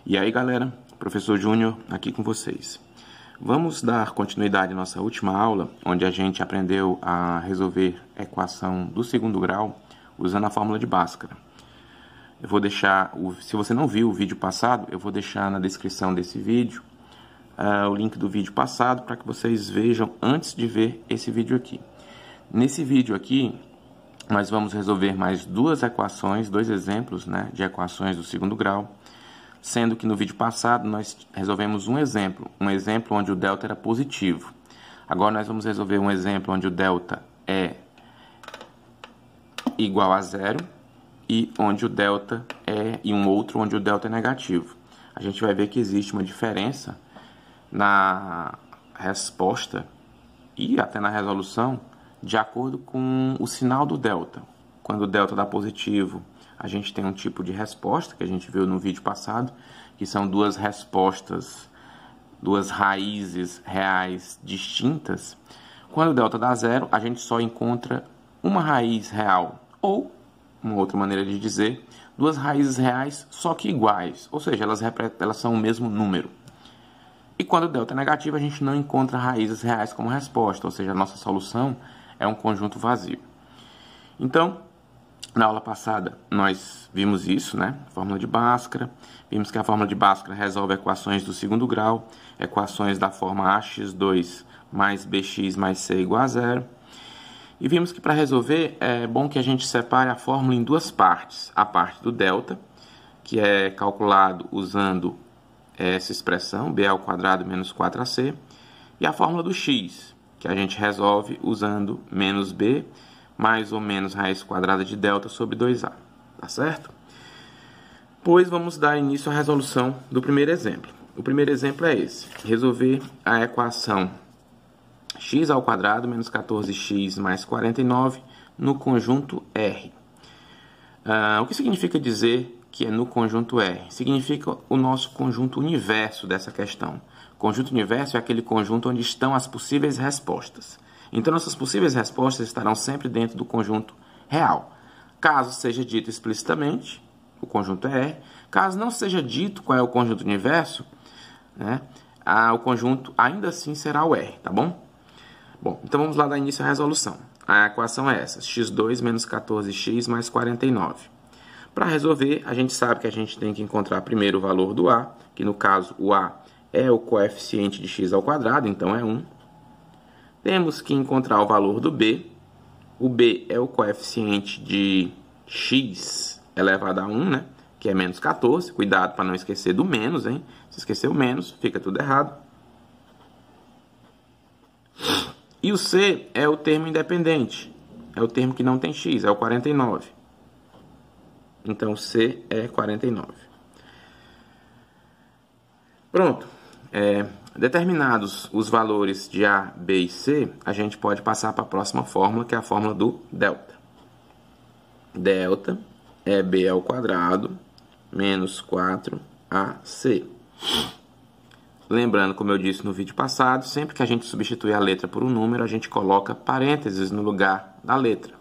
E aí, galera, professor Júnior aqui com vocês. Vamos dar continuidade à nossa última aula, onde a gente aprendeu a resolver a equação do segundo grau usando a fórmula de Bhaskara. Eu vou deixar, se você não viu o vídeo passado, eu vou deixar na descrição desse vídeo o link do vídeo passado para que vocês vejam antes de ver esse vídeo aqui. Nesse vídeo aqui, nós vamos resolver mais duas equações, dois exemplos, né, de equações do segundo grau, sendo que no vídeo passado nós resolvemos um exemplo onde o delta era positivo. Agora nós vamos resolver um exemplo onde o delta é igual a zero e onde o delta e um outro onde o delta é negativo. A gente vai ver que existe uma diferença na resposta e até na resolução de acordo com o sinal do delta. Quando o delta dá positivo, a gente tem um tipo de resposta que a gente viu no vídeo passado, que são duas respostas, duas raízes reais distintas. Quando o delta dá zero, a gente só encontra uma raiz real, ou, uma outra maneira de dizer, duas raízes reais só que iguais, ou seja, elas são o mesmo número. E quando o delta é negativo, a gente não encontra raízes reais como resposta, ou seja, a nossa solução é um conjunto vazio. Então, na aula passada, nós vimos isso, né? Fórmula de Bhaskara. Vimos que a fórmula de Bhaskara resolve equações do segundo grau, equações da forma ax2 mais bx mais c igual a zero. E vimos que para resolver é bom que a gente separe a fórmula em duas partes. A parte do delta, que é calculado usando essa expressão, b ao quadrado menos 4ac, e a fórmula do x, que a gente resolve usando menos b mais ou menos raiz quadrada de delta sobre 2a, tá certo? Pois vamos dar início à resolução do primeiro exemplo. O primeiro exemplo é esse, resolver a equação x ao quadrado menos 14x mais 49 no conjunto R. O que significa dizer que é no conjunto R? Significa o nosso conjunto universo dessa questão. O conjunto universo é aquele conjunto onde estão as possíveis respostas. Então, nossas possíveis respostas estarão sempre dentro do conjunto real. Caso seja dito explicitamente, o conjunto é R. Caso não seja dito qual é o conjunto universo, né, o conjunto ainda assim será o R, tá bom? Bom, então vamos lá dar início à resolução. A equação é essa, x2 menos 14x mais 49. Para resolver, a gente sabe que a gente tem que encontrar primeiro o valor do a, que no caso o a é o coeficiente de x ao quadrado, então é 1. Temos que encontrar o valor do b. O b é o coeficiente de x elevado a 1, né? Que é menos 14. Cuidado para não esquecer do menos, hein? Se esquecer o menos, fica tudo errado. E o c é o termo independente. É o termo que não tem x, é o 49. Então, c é 49. Pronto. Determinados os valores de A, B e C, a gente pode passar para a próxima fórmula, que é a fórmula do delta. Delta é B ao quadrado menos 4AC. Lembrando, como eu disse no vídeo passado, sempre que a gente substitui a letra por um número, a gente coloca parênteses no lugar da letra.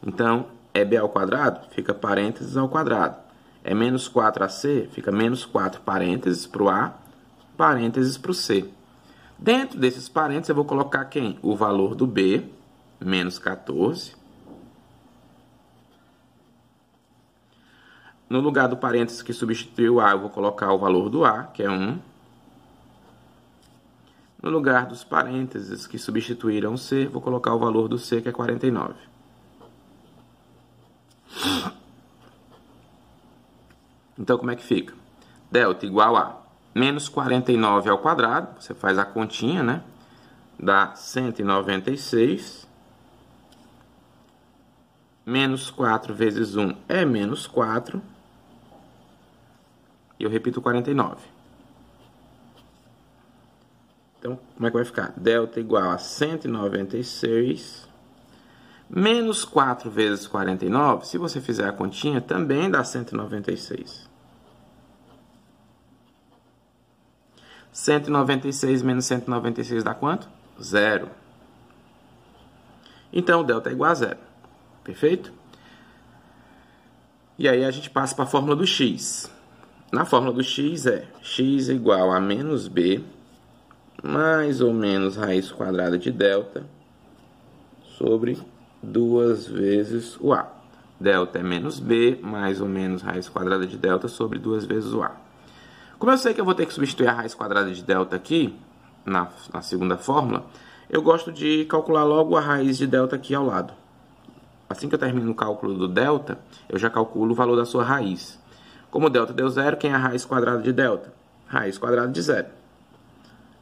Então, é B ao quadrado, fica parênteses ao quadrado. É menos 4AC, fica menos 4 parênteses para o A, parênteses para o C. Dentro desses parênteses eu vou colocar quem? O valor do B, menos 14. No lugar do parênteses que substitui o A, eu vou colocar o valor do A, que é 1. No lugar dos parênteses que substituíram o C, vou colocar o valor do C, que é 49. Então, como é que fica? Delta igual a menos 49 ao quadrado, você faz a continha, né? Dá 196. Menos 4 vezes 1 é menos 4. E eu repito 49. Então, como é que vai ficar? Delta igual a 196. Menos 4 vezes 49, se você fizer a continha, também dá 196. 196 menos 196 dá quanto? 0. Então, o delta é igual a 0. Perfeito? E aí a gente passa para a fórmula do x. na fórmula do x é x igual a menos b mais ou menos raiz quadrada de delta sobre 2 vezes o a. Delta é menos b mais ou menos raiz quadrada de delta sobre 2 vezes o a. Como eu sei que eu vou ter que substituir a raiz quadrada de delta aqui, na segunda fórmula, eu gosto de calcular logo a raiz de delta aqui ao lado. Assim que eu termino o cálculo do delta, eu já calculo o valor da sua raiz. Como o delta deu zero, quem é a raiz quadrada de delta? Raiz quadrada de zero.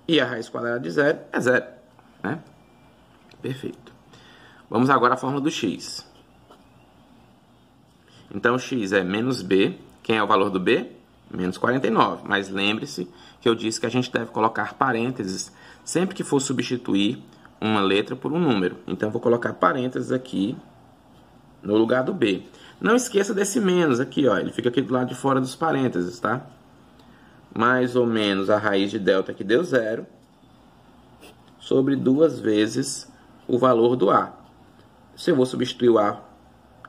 E a raiz quadrada de zero é zero, né? Perfeito. Vamos agora à fórmula do x. Então, x é menos b. Quem é o valor do b? Menos 49. Mas lembre-se que eu disse que a gente deve colocar parênteses sempre que for substituir uma letra por um número. Então, eu vou colocar parênteses aqui no lugar do b. Não esqueça desse menos aqui, ó. Ele fica aqui do lado de fora dos parênteses, tá? Mais ou menos a raiz de delta que deu zero sobre 2 vezes o valor do a. Se eu vou substituir o a,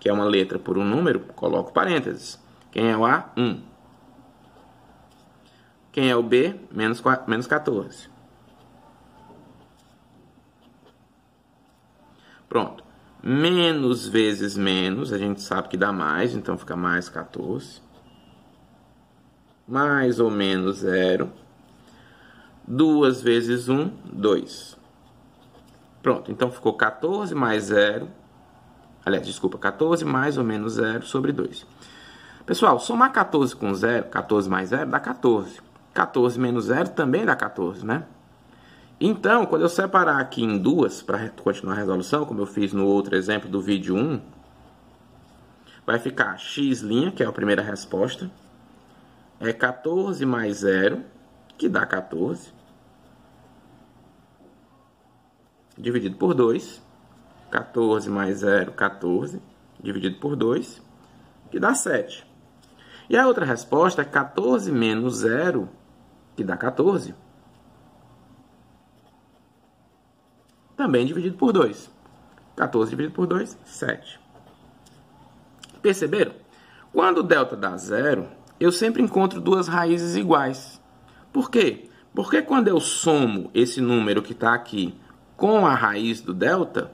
que é uma letra, por um número, coloco parênteses. Quem é o a? 1. Quem é o b? Menos 14. Pronto. Menos vezes menos, a gente sabe que dá mais, então fica mais 14. Mais ou menos 0. 2 vezes 1, 2. Pronto, então ficou 14 mais 0. Aliás, desculpa, 14 mais ou menos 0 sobre 2. Pessoal, somar 14 com 0, 14 mais 0 dá 14. 14 menos 0 também dá 14, né? Então, quando eu separar aqui em duas, para continuar a resolução, como eu fiz no outro exemplo do vídeo 1, vai ficar x', que é a primeira resposta, é 14 mais 0, que dá 14, dividido por 2. 14 mais 0, 14, dividido por 2, que dá 7. E a outra resposta é 14 menos 0, que dá 14. Também dividido por 2. 14 dividido por 2, 7. Perceberam? Quando o delta dá 0, eu sempre encontro duas raízes iguais. Por quê? Porque quando eu somo esse número que está aqui com a raiz do delta,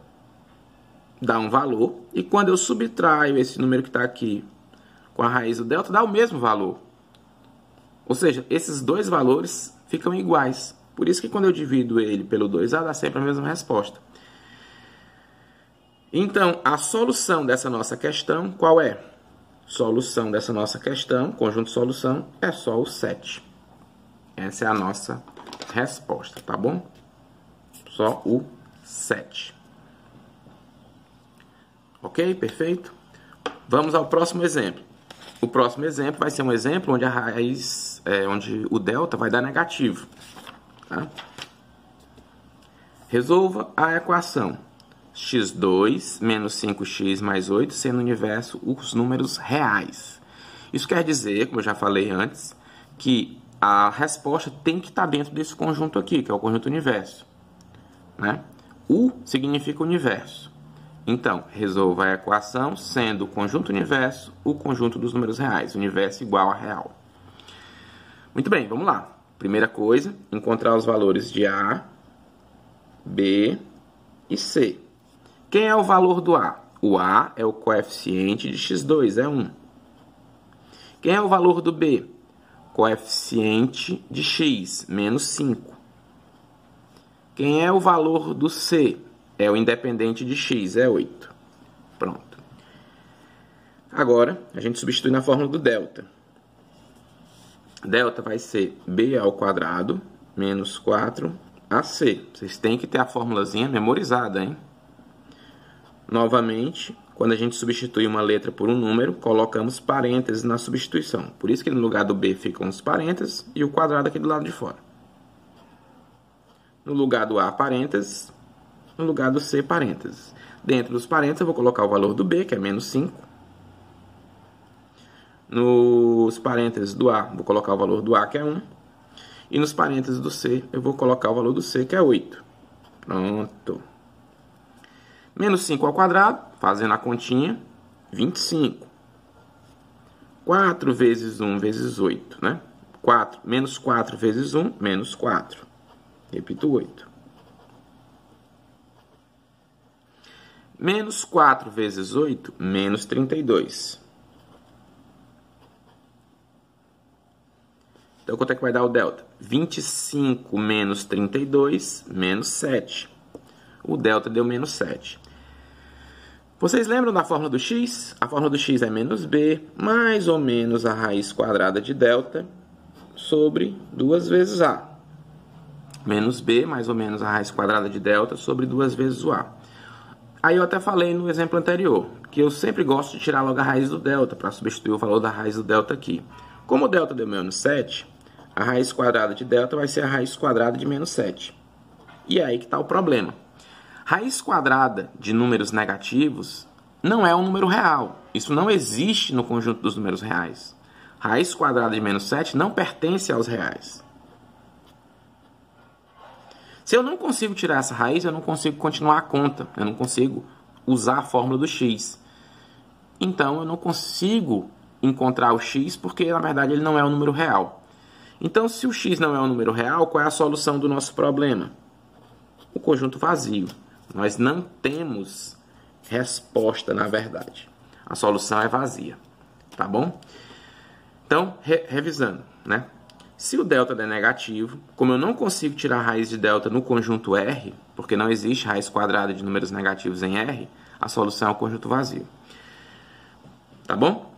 dá um valor. E quando eu subtraio esse número que está aqui com a raiz do delta, dá o mesmo valor. Ou seja, esses dois valores ficam iguais. Por isso que quando eu divido ele pelo 2a, dá sempre a mesma resposta. Então, a solução dessa nossa questão, qual é? Solução dessa nossa questão, conjunto de solução, é só o 7. Essa é a nossa resposta, tá bom? Só o 7. Ok? Perfeito? Vamos ao próximo exemplo. O próximo exemplo vai ser um exemplo onde a raiz, onde o delta vai dar negativo. Tá? Resolva a equação x2 menos 5x mais 8, sendo no universo os números reais. Isso quer dizer, como eu já falei antes, que a resposta tem que estar dentro desse conjunto aqui, que é o conjunto universo. Né? U significa universo. Então, resolva a equação sendo o conjunto universo o conjunto dos números reais. Universo igual a real. Muito bem, vamos lá. Primeira coisa, encontrar os valores de A, B e C. Quem é o valor do A? O A é o coeficiente de x2, é 1. Quem é o valor do B? Coeficiente de x, menos 5. Quem é o valor do C? É o independente de x, é 8. Pronto. Agora, a gente substitui na fórmula do delta. Delta vai ser b ao quadrado menos 4ac. Vocês têm que ter a formulazinha memorizada, hein? Novamente, quando a gente substitui uma letra por um número, colocamos parênteses na substituição. Por isso que no lugar do b ficam os parênteses e o quadrado aqui do lado de fora. No lugar do a, parênteses. No lugar do c, parênteses. Dentro dos parênteses eu vou colocar o valor do b, que é menos 5. Nos parênteses do A, vou colocar o valor do A, que é 1. E nos parênteses do C, eu vou colocar o valor do C, que é 8. Pronto. Menos 5 ao quadrado, fazendo a continha, 25. 4 vezes 1 vezes 8, né? Menos 4 vezes 1, menos 4. Repito, 8. Menos 4 vezes 8, menos 32. Então, quanto é que vai dar o delta? 25 menos 32, menos 7. O delta deu menos 7. Vocês lembram da fórmula do x? A fórmula do x é menos b, mais ou menos a raiz quadrada de delta, sobre 2 vezes a. Menos b, mais ou menos a raiz quadrada de delta, sobre 2 vezes o a. Aí eu até falei no exemplo anterior, que eu sempre gosto de tirar logo a raiz do delta, para substituir o valor da raiz do delta aqui. Como o delta deu menos 7, a raiz quadrada de delta vai ser a raiz quadrada de menos 7. E é aí que está o problema. Raiz quadrada de números negativos não é um número real. Isso não existe no conjunto dos números reais. Raiz quadrada de menos 7 não pertence aos reais. Se eu não consigo tirar essa raiz, eu não consigo continuar a conta. Eu não consigo usar a fórmula do x. Então, eu não consigo encontrar o x porque, na verdade, ele não é um número real. Então, se o x não é um número real, qual é a solução do nosso problema? O conjunto vazio. Nós não temos resposta, na verdade. A solução é vazia. Tá bom? Então, revisando, né? Se o delta é negativo, como eu não consigo tirar a raiz de delta no conjunto R, porque não existe raiz quadrada de números negativos em R, a solução é o conjunto vazio. Tá bom?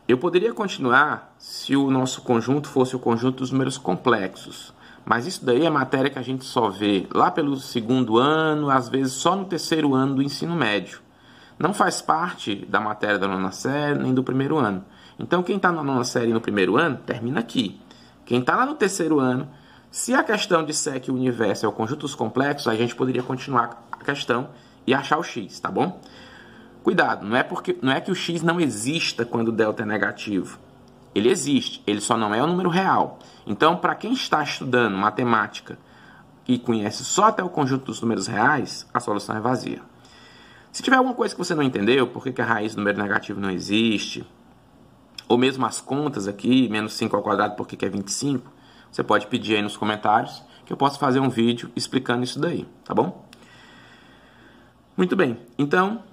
Eu poderia continuar se o nosso conjunto fosse o conjunto dos números complexos. Mas isso daí é matéria que a gente só vê lá pelo 2º ano, às vezes só no 3º ano do ensino médio. Não faz parte da matéria da 9ª série, nem do 1º ano. Então, quem está na 9ª série no 1º ano, termina aqui. Quem está lá no 3º ano, se a questão disser que o universo é o conjunto dos complexos, a gente poderia continuar a questão e achar o x, tá bom? Cuidado, não é que o x não exista quando o delta é negativo. Ele existe, ele só não é um número real. Então, para quem está estudando matemática e conhece só até o conjunto dos números reais, a solução é vazia. Se tiver alguma coisa que você não entendeu, por que a raiz do número negativo não existe, ou mesmo as contas aqui, menos 5 ao quadrado, por que é 25, você pode pedir aí nos comentários, que eu posso fazer um vídeo explicando isso daí, tá bom? Muito bem, então,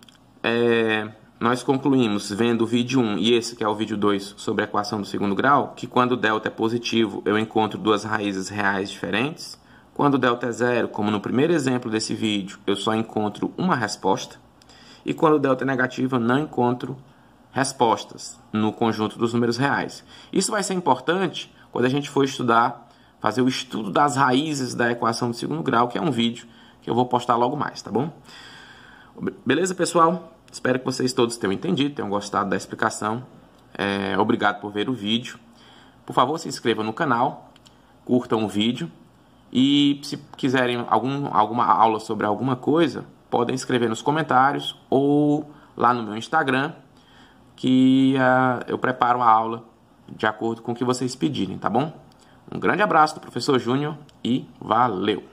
nós concluímos vendo o vídeo 1 e esse que é o vídeo 2 sobre a equação do 2º grau, que quando o delta é positivo, eu encontro duas raízes reais diferentes. Quando o delta é zero, como no primeiro exemplo desse vídeo, eu só encontro uma resposta. E quando o delta é negativo, eu não encontro respostas no conjunto dos números reais. Isso vai ser importante quando a gente for estudar, fazer o estudo das raízes da equação do 2º grau, que é um vídeo que eu vou postar logo mais, tá bom? Beleza, pessoal? Espero que vocês todos tenham entendido, tenham gostado da explicação. Obrigado por ver o vídeo. Por favor, se inscrevam no canal, curtam o vídeo e se quiserem alguma aula sobre alguma coisa, podem escrever nos comentários ou lá no meu Instagram, que eu preparo a aula de acordo com o que vocês pedirem, tá bom? Um grande abraço do professor Júnior e valeu!